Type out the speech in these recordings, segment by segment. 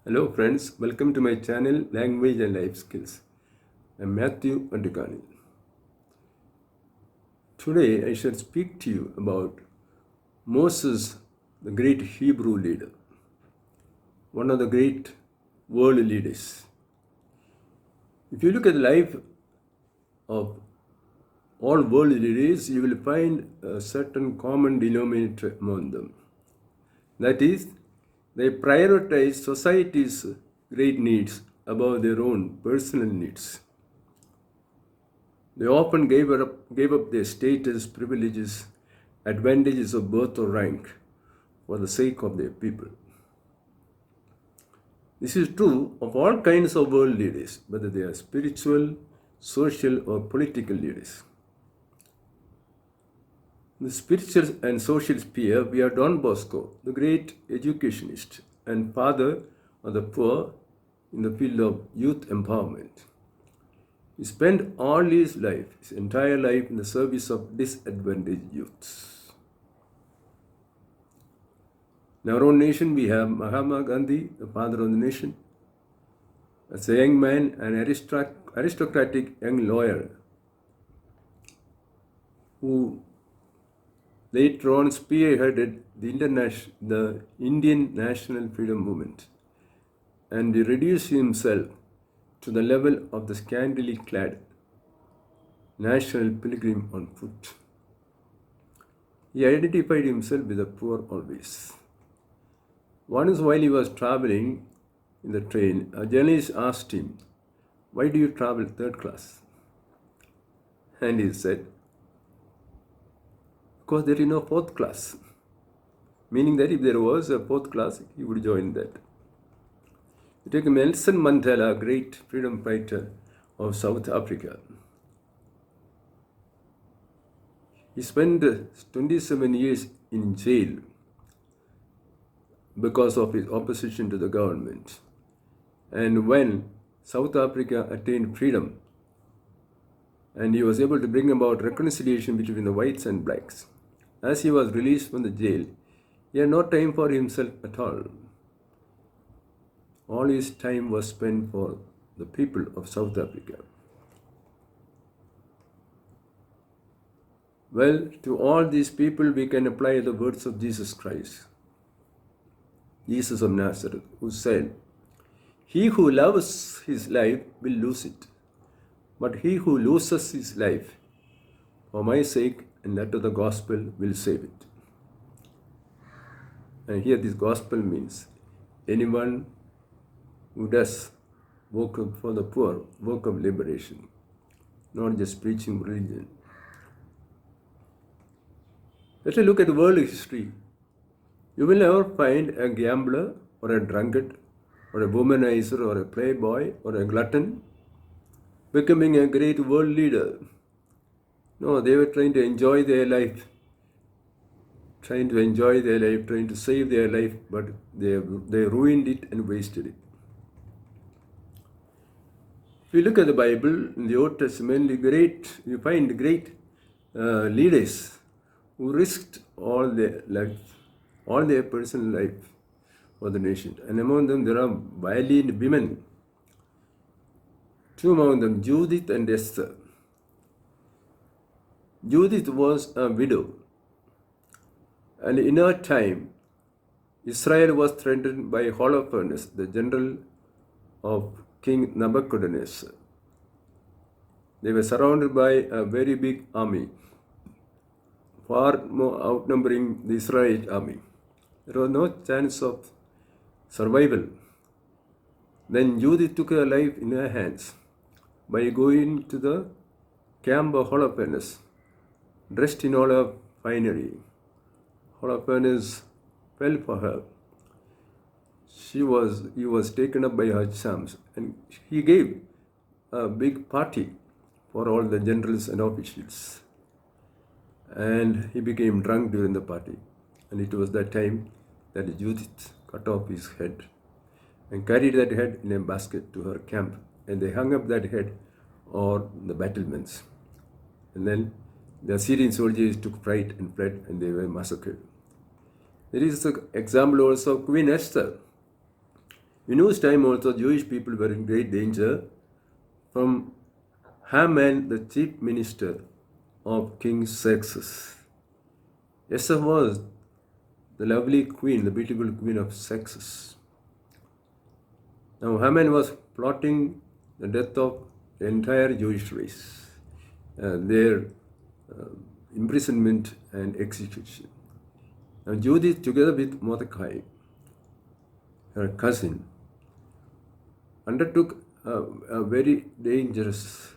Hello friends, welcome to my channel Language and Life Skills. I'm Matthew Andukani. Today I shall speak to you about Moses, the great Hebrew leader, one of the great world leaders. If you look at the life of all world leaders, you will find a certain common denominator among them. That is, they prioritize society's great needs above their own personal needs. They often gave up their status, privileges, advantages of birth or rank for the sake of their people. This is true of all kinds of world leaders, whether they are spiritual, social, or political leaders. In the spiritual and social sphere, we have Don Bosco, the great educationist and father of the poor in the field of youth empowerment. He spent all his life, his entire life, in the service of disadvantaged youths. In our own nation, we have Mahatma Gandhi, the father of the nation. As a young man, an aristocratic young lawyer who later on spearheaded the Indian national freedom movement, and he reduced himself to the level of the scantily clad national pilgrim on foot. He identified himself with the poor always. Once while he was traveling in the train, a journalist asked him, "Why do you travel third class?" And he said, "Because there is no fourth class." Meaning that if there was a fourth class, he would join that. You take Nelson Mandela, great freedom fighter of South Africa. He spent 27 years in jail because of his opposition to the government. And when South Africa attained freedom, and he was able to bring about reconciliation between the whites and blacks, as he was released from the jail, he had no time for himself at all. All his time was spent for the people of South Africa. Well, to all these people, we can apply the words of Jesus Christ, Jesus of Nazareth, who said, "He who loves his life will lose it, but he who loses his life for my sake and that of the gospel will save it." And here this gospel means anyone who does work for the poor, work of liberation, not just preaching religion. Let us look at world history. You will never find a gambler or a drunkard or a womanizer or a playboy or a glutton becoming a great world leader. No, they were trying to enjoy their life, trying to save their life, but they ruined it and wasted it. If you look at the Bible, in the Old Testament, you find great leaders who risked all their life, all their personal life for the nation. And among them, there are valiant women. Two among them, Judith and Esther. Judith was a widow, and in her time, Israel was threatened by Holofernes, the general of King Nebuchadnezzar. They were surrounded by a very big army, far more outnumbering the Israelite army. There was no chance of survival. Then Judith took her life in her hands by going to the camp of Holofernes, dressed in all her finery. Holofernes fell for her. He was taken up by her charms, and he gave a big party for all the generals and officials. And he became drunk during the party. And it was that time that Judith cut off his head and carried that head in a basket to her camp. And they hung up that head on the battlements. And then the Assyrian soldiers took fright and fled, and they were massacred. There is an example also of Queen Esther. In those time also, Jewish people were in great danger from Haman, the chief minister of King Xerxes. Esther was the lovely queen, the beautiful queen of Xerxes. Now Haman was plotting the death of the entire Jewish race, their imprisonment and execution. Now Judith, together with Mordecai, her cousin, undertook a very dangerous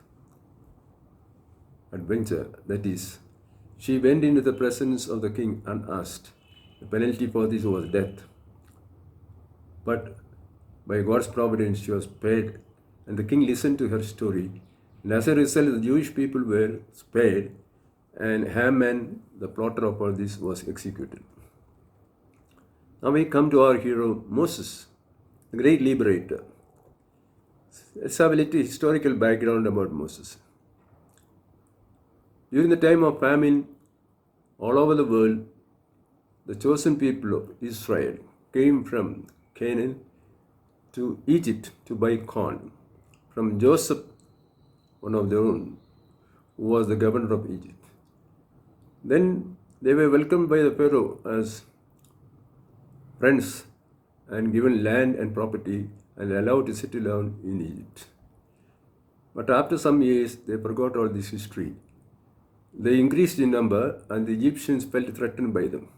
adventure. That is, she went into the presence of the king unasked. The penalty for this was death. But by God's providence, she was spared, and the king listened to her story. And as a result, the Jewish people were spared, and Haman, the plotter of all this, was executed. Now we come to our hero Moses, the great liberator. Let's have a little historical background about Moses. During the time of famine, all over the world, the chosen people of Israel came from Canaan to Egypt to buy corn from Joseph, one of their own, who was the governor of Egypt. Then they were welcomed by the Pharaoh as friends and given land and property and allowed to settle down in Egypt. But after some years, they forgot all this history. They increased in number, and the Egyptians felt threatened by them.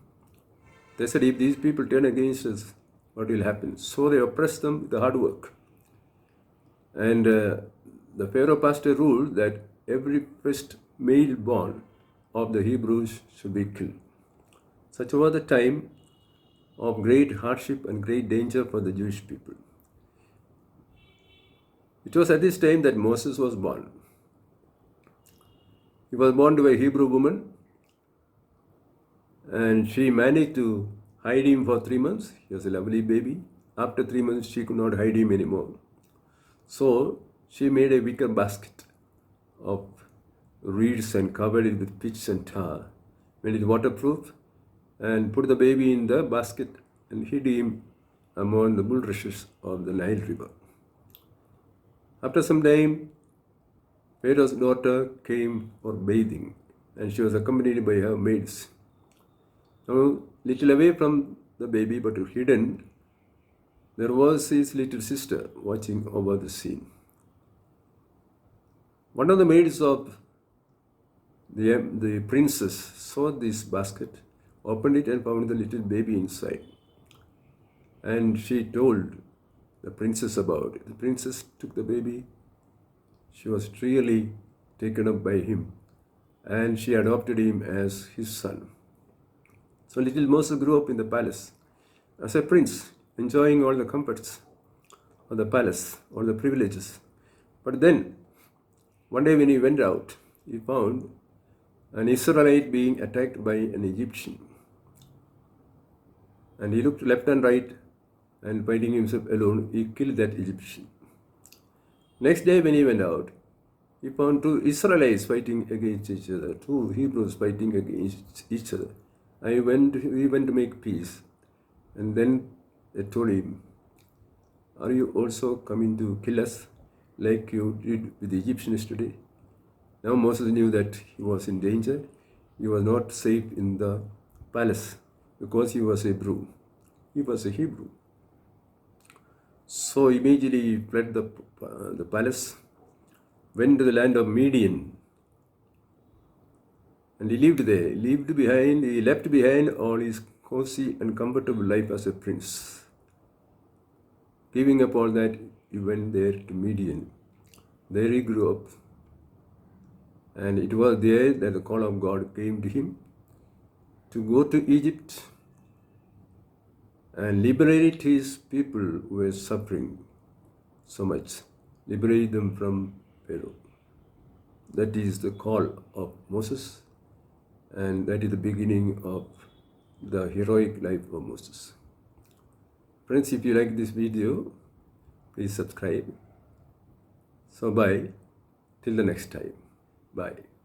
They said, if these people turn against us, what will happen? So they oppressed them with the hard work. And the Pharaoh passed a rule that every first male born of the Hebrews should be killed. Such was the time of great hardship and great danger for the Jewish people. It was at this time that Moses was born. He was born to a Hebrew woman, and she managed to hide him for 3 months. He was a lovely baby. After 3 months, she could not hide him anymore. So she made a wicker basket of reeds and covered it with pitch and tar, made it waterproof, and put the baby in the basket and hid him among the bulrushes of the Nile River. After some time, Pharaoh's daughter came for bathing, and she was accompanied by her maids. Now, little away from the baby but hidden, there was his little sister watching over the scene. One of the maids of the princess saw this basket, opened it and found the little baby inside. And she told the princess about it. The princess took the baby. She was really taken up by him, and she adopted him as his son. So little Moses grew up in the palace as a prince, enjoying all the comforts of the palace, all the privileges. But then, one day when he went out, he found an Israelite being attacked by an Egyptian. And he looked left and right, and finding himself alone, he killed that Egyptian. Next day when he went out, he found 2 Israelites fighting against each other, 2 Hebrews fighting against each other. He went to make peace. And then they told him, are you also coming to kill us like you did with the Egyptians today? Now Moses knew that he was in danger. He was not safe in the palace because he was a Hebrew. He was a Hebrew. So immediately he fled the palace, went to the land of Midian, and he lived there. He left behind all his cozy and comfortable life as a prince. Giving up all that, he went there to Midian. There he grew up. And it was there that the call of God came to him to go to Egypt and liberate his people who were suffering so much. Liberate them from Pharaoh. That is the call of Moses, and that is the beginning of the heroic life of Moses. Friends, if you like this video, please subscribe. So bye, till the next time. Bye.